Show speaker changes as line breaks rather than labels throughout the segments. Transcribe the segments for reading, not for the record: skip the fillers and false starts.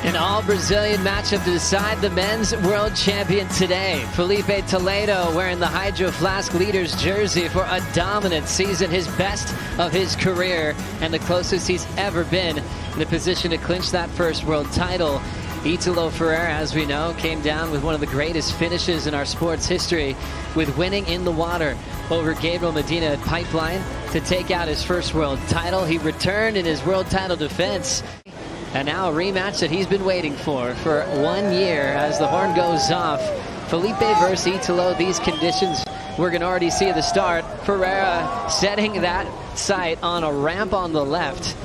An all-Brazilian matchup to decide the men's world champion today. Filipe Toledo wearing the Hydro Flask Leaders jersey for a dominant season, his best of his career, and the closest he's ever been in a position to clinch that first world title. Italo Ferreira, as we know, came down with one of the greatest finishes in our sport's history with winning in the water over Gabriel Medina at Pipeline to take out his first world title. He returned in his world title defense. And now a rematch that he's been waiting for 1 year as the horn goes off. Filipe versus Italo, these conditions we're going to already see at the start. Ferreira setting that sight on a ramp on the left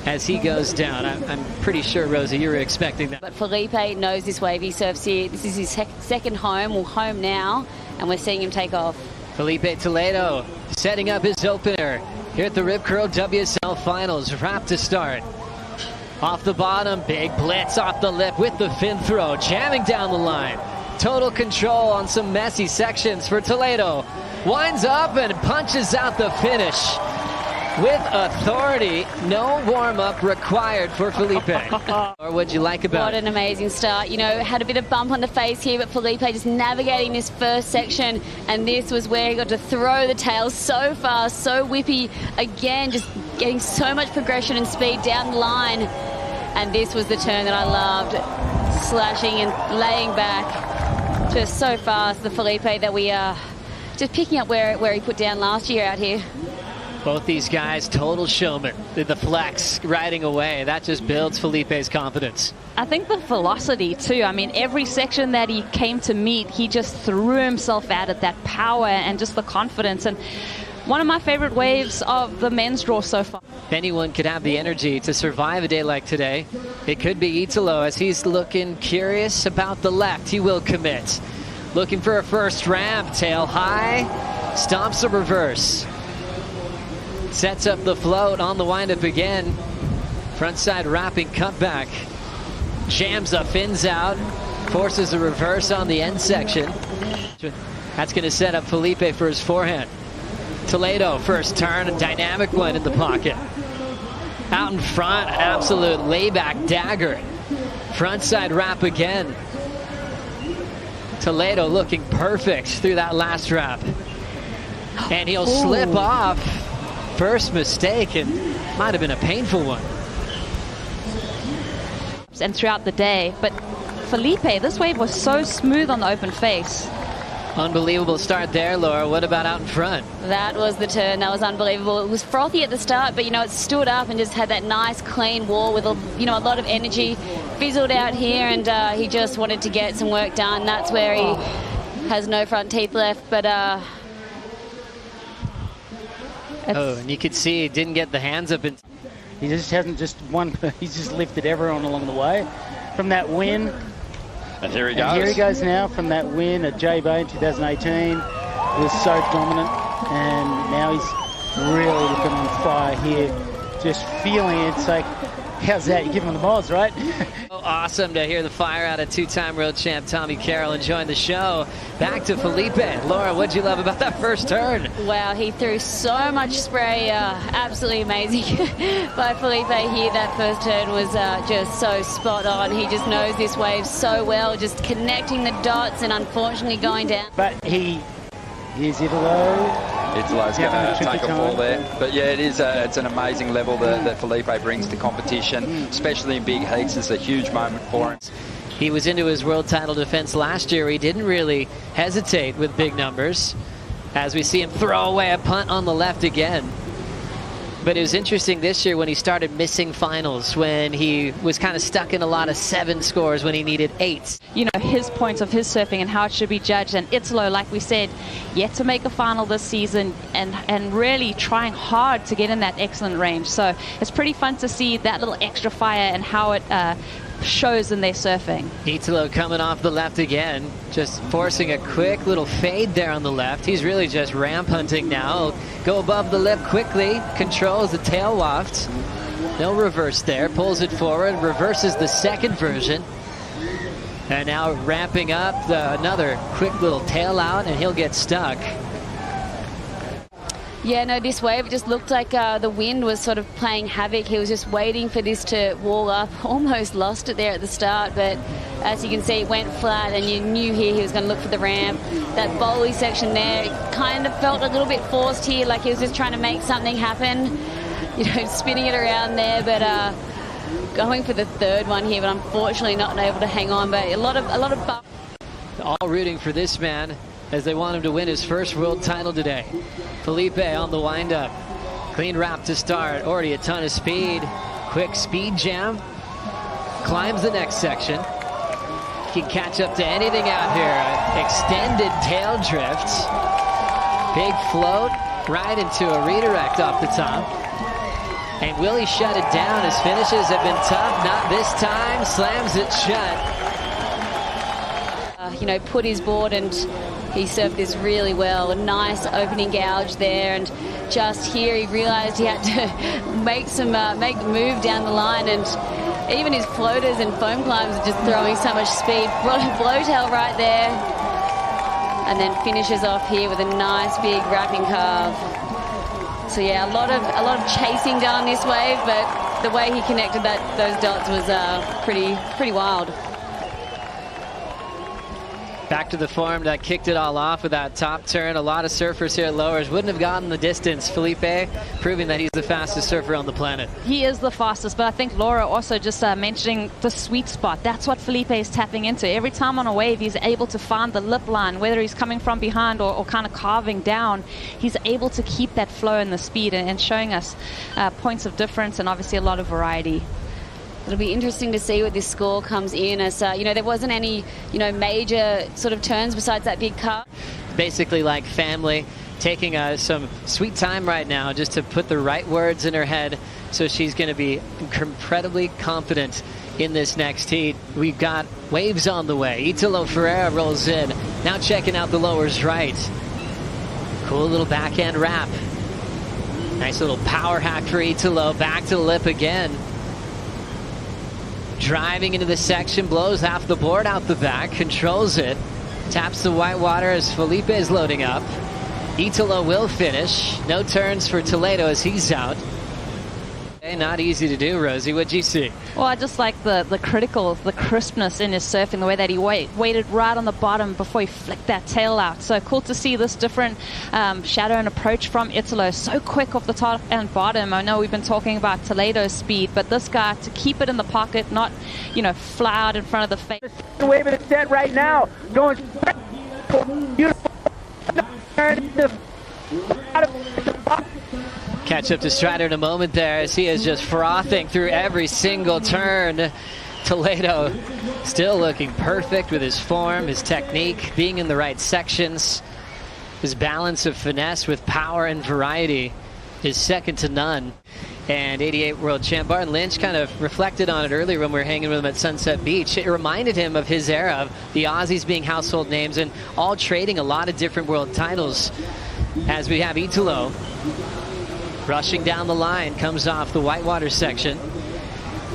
as he goes down. I'm pretty sure, Rosie, you were expecting that.
But Filipe knows this wave. He surfs here. This is his second home, or home now, and we're seeing him take off.
Filipe Toledo setting up his opener here at the Rip Curl WSL Finals. Wrap to start. Off the bottom, big blitz off the lip with the fin throw, jamming down the line. Total control on some messy sections for Toledo. Winds up and punches out the finish with authority. No warm-up required for Filipe. Or what'd you like about it?
What an amazing start. You know, had a bit of bump on the face here, but Filipe just navigating this first section, and this was where he got to throw the tail so fast, so whippy. Again, just getting so much progression and speed down the line. And this was the turn that I loved. Slashing and laying back. Just so fast, the Filipe that we are just picking up where he put down last year out here.
Both these guys, total showmen. The flex riding away, that just builds Filipe's confidence.
I think the velocity too. I mean, every section that he came to meet, he just threw himself at it, that power and just the confidence. And one of my favorite waves of the men's draw so far.
If anyone could have the energy to survive a day like today, it could be Italo, as he's looking curious about the left. He will commit. Looking for a first ramp, tail high, stomps a reverse. Sets up the float on the windup again. Frontside wrapping cutback. Jams the fins out. Forces a reverse on the end section. That's going to set up Filipe for his forehand. Toledo, first turn, a dynamic one in the pocket. Out in front, an absolute layback dagger. Frontside wrap again. Toledo looking perfect through that last wrap. And he'll slip off. First mistake, and might have been a painful one.
And throughout the day, but Filipe, this wave was so smooth on the open face.
Unbelievable start there, Laura. What about out in front?
That was the turn. That was unbelievable. It was frothy at the start, but, you know, it stood up and just had that nice, clean wall with, a lot of energy. Fizzled out here, and he just wanted to get some work done. That's where he has no front teeth left, but...
and you could see he didn't get the hands up.
He just hasn't just won. He's just lifted everyone along the way. From that win.
And here he goes.
And here he goes now from that win at J-Bay in 2018. He was so dominant. And now he's really looking on fire here. Just feeling it. It's like, how's that? You give him the balls, right?
Awesome to hear the fire out of two-time world champ Tommy Carroll enjoying the show. Back to Filipe. Laura, what'd you love about that first turn?
Wow, he threw so much spray. Absolutely amazing by Filipe here. That first turn was just so spot on. He just knows this wave so well, just connecting the dots and unfortunately going down.
But here's Italo.
Italo's going to take a fall there. But yeah, it's an amazing level that Filipe brings to competition, especially in big heats. It's a huge moment for him.
He was into his world title defense last year. He didn't really hesitate with big numbers, as we see him throw away a punt on the left again. But it was interesting this year when he started missing finals, when he was kind of stuck in a lot of 7 scores when he needed 8.
You know, his points of his surfing and how it should be judged. And Italo, like we said, yet to make a final this season and really trying hard to get in that excellent range. So it's pretty fun to see that little extra fire and how it shows in their surfing.
Italo coming off the left again, just forcing a quick little fade there on the left. He's really just ramp hunting now. Go above the lip quickly, controls the tail waft. No reverse there, pulls it forward, reverses the second version. And now ramping up another quick little tail out, and he'll get stuck.
Yeah, no, this wave, it just looked like the wind was sort of playing havoc. He was just waiting for this to wall up. Almost lost it there at the start, but as you can see, it went flat, and you knew here he was going to look for the ramp. That bowley section there, it kind of felt a little bit forced here, like he was just trying to make something happen. You know, spinning it around there, but going for the third one here, but unfortunately not able to hang on. But a lot of
all rooting for this man as they want him to win his first world title today. Filipe on the windup. Clean wrap to start. Already a ton of speed. Quick speed jam. Climbs the next section. Can catch up to anything out here. Extended tail drift. Big float right into a redirect off the top. And will he shut it down? His finishes have been tough. Not this time. Slams it shut.
You know, put his board, and he surfed this really well. A nice opening gouge there, and just here he realized he had to make the move down the line, and even his floaters and foam climbs are just throwing so much speed. Blowtail right there, and then finishes off here with a nice big wrapping carve. So yeah, a lot of chasing down this wave, but the way he connected those dots was pretty wild.
Back to the form that kicked it all off with that top turn. A lot of surfers here at lowers wouldn't have gotten the distance. Filipe proving that he's the fastest surfer on the planet.
He is the fastest, but I think Laura also just mentioning the sweet spot. That's what Filipe is tapping into. Every time on a wave, he's able to find the lip line, whether he's coming from behind or kind of carving down. He's able to keep that flow and the speed and showing us points of difference and obviously a lot of variety.
It'll be interesting to see what this score comes in as, you know, there wasn't any, you know, major sort of turns besides that big cut.
Basically like family, taking some sweet time right now just to put the right words in her head, so she's going to be incredibly confident in this next heat. We've got waves on the way. Italo Ferreira rolls in. Now checking out the lowers right. Cool little backhand wrap. Nice little power hack for Italo. Back to the lip again. Driving into the section, blows half the board out the back, controls it, taps the white water as Filipe is loading up. Italo will finish. No turns for Toledo as he's out. Not easy to do, Rosie. What'd you see?
Well, I just like the crispness in his surfing, the way that he waited right on the bottom before he flicked that tail out. So cool to see this different shadow and approach from Italo. So quick off the top and bottom. I know we've been talking about Toledo's speed, but this guy, to keep it in the pocket, not, you know, fly out in front of the face.
The wave is set right now. Going beautiful.
Catch up to Strider in a moment there as he is just frothing through every single turn. Toledo still looking perfect with his form, his technique, being in the right sections. His balance of finesse with power and variety is second to none. And 88 world champ Barton Lynch kind of reflected on it earlier when we were hanging with him at Sunset Beach. It reminded him of his era, of the Aussies being household names and all trading a lot of different world titles. As we have Italo rushing down the line, comes off the whitewater section.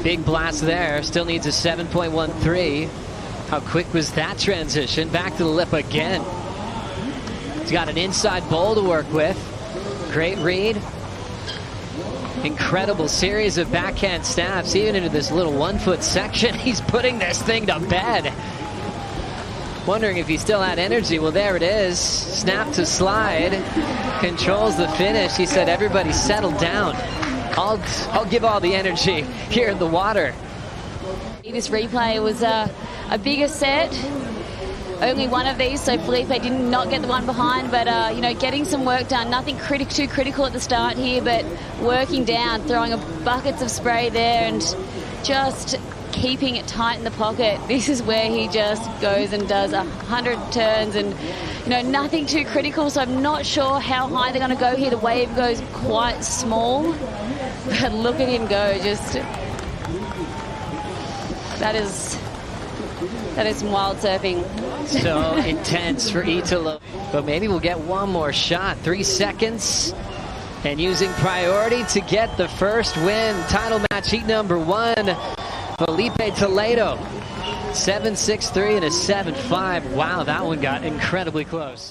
Big blast there, still needs a 7.13. How quick was that transition? Back to the lip again. He's got an inside bowl to work with. Great read. Incredible series of backhand snaps, even into this little 1 foot section. He's putting this thing to bed. Wondering if he still had energy. Well, there it is. Snap to slide. Controls the finish. He said, everybody settle down. I'll give all the energy here in the water.
This replay was a bigger set. Only one of these, so Filipe did not get the one behind, but you know, getting some work done. Nothing too critical at the start here, but working down, throwing buckets of spray there, and just keeping it tight in the pocket. This is where he just goes and does 100 turns, and you know, nothing too critical, so I'm not sure how high they're going to go here. The wave goes quite small, but look at him go. Just that is some wild surfing.
So intense for Italo, but maybe we'll get one more shot. 3 seconds, and using priority to get the first win. Title match heat number 1. Filipe Toledo, 7.63 and a 7.5. Wow, that one got incredibly close.